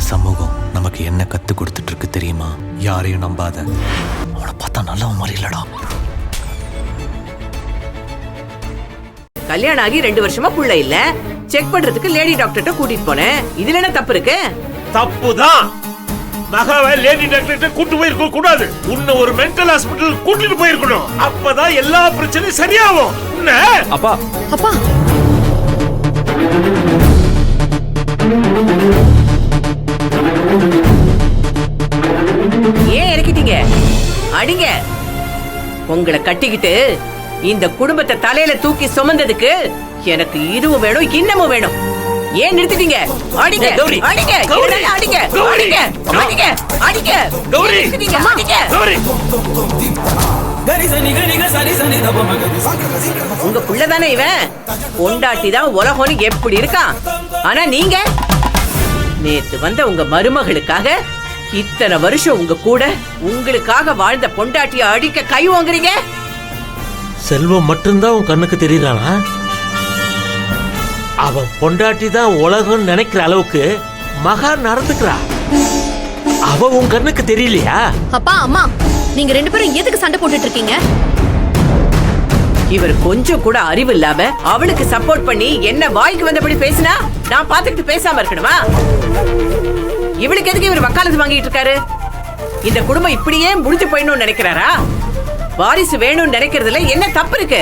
சமூகம் நமக்கு என்ன கத்து கொடுத்துட்டு இருக்கு தெரியுமா? யாரையும் நம்பாத. அவனை பார்த்தா நல்லவன் மாதிரி இல்லடா. கல்யாணம் ஆகி 2 வருஷமா புள்ள இல்ல. செக் பண்றதுக்கு லேடி டாக்டர்ட்ட கூட்டிட்டு போனேன். இதுல என்ன தப்பு இருக்கு? தப்புதான். மகாவை லேடி டாக்டர்ட்ட கூட்டு போயிருக்க கூடாது. உன்னை ஒரு மென்டல் ஹாஸ்பிடல் கூட்டிட்டு போயிருக்கணும். அப்பதான் எல்லா பிரச்சனையும் சரியாகும். அப்பா அப்பா ஏன் இறக்கிட்டீங்க? அடிங்க. உங்களை கட்டிக்கிட்டு இந்த குடும்பத்தை தலையில தூக்கி சுமந்ததுக்கு எனக்கு இதுவும் வேணும், இன்னமும் வேணும். ஏன் நிறுத்திட்டீங்க? அடிங்க கௌரி, அடிங்க கௌரி, அடிங்க கௌரி, அடிங்க அடிங்க அடிங்க கௌரி, அடிங்க. கௌரி. உங்க புள்ளதானே இவன்? பொண்டாட்டி தான் உலகம்னு எப்படி இருக்கான். ஆனா நீங்க நேத்து வந்த உங்க மருமகளுக்காக இத்தனை வருஷம் உங்க கூட உங்களுக்காக வாழ்ந்த பொண்டாட்டிய அடிக்க கை வாங்குறீங்க. செல்வம் மட்டும்தான் உன் கண்ணுக்கு தெரியறானா? அவன் பொண்டாட்டி தான் உலகம் நினைக்கிற அளவுக்கு மகா நடந்துக்கிறா. அவ உன் கண்ணுக்கு தெரியலையா? அப்பா அம்மா நீங்க 2 பேரும் எதுக்கு சண்டை போட்டுட்டு இருக்கீங்க? இவர் கொஞ்சம் கூட அறிவு இல்லாம அவளுக்கு சப்போர்ட் பண்ணி என்ன வாய்க்கு வந்தபடி பேசினா நான் பாத்துக்கிட்டு பேசாம இருக்கணுமா? இவளுக்கு எதுக்கு இவர் வக்காலத்து வாங்கிட்டு இருக்காரு? இந்த குடும்பம் இப்படியே முடிஞ்சு போயிடணும்னு நினைக்கிறாரா? வாரிசு வேணும்னு நினைக்கிறதுல என்ன தப்பு இருக்கு?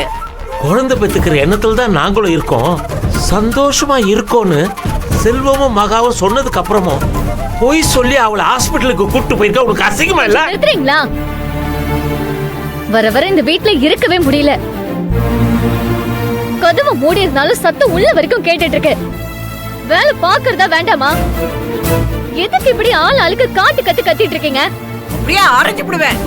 குழந்தை பெத்துக்கிற எண்ணத்துல தான் நாங்களும் இருக்கோம். சந்தோஷமா இருக்கோன்னு செல்வமும் மகாவும் சொன்னதுக்கு அப்புறமும் போய் சொல்லி அவளை ஹாஸ்பிட்டலுக்கு கூட்டு போயிருக்க உனக்கு அசிங்கமா இல்ல? நிறுத்துறீங்களா? வர வர இந்த வீட்ல இருக்கவே முடியல. கதவு மூடி இருந்தாலும் சத்தம் உள்ள வரைக்கும் கேட்டுட்டு இருக்கு. வேலை பாக்குறதா வேண்டாமா? எதுக்கு இப்படி ஆள் ஆளுக்கு காட்டு கத்து கத்திட்டு இருக்கீங்க? அப்படியே ஆரஞ்சு விடுவேன்.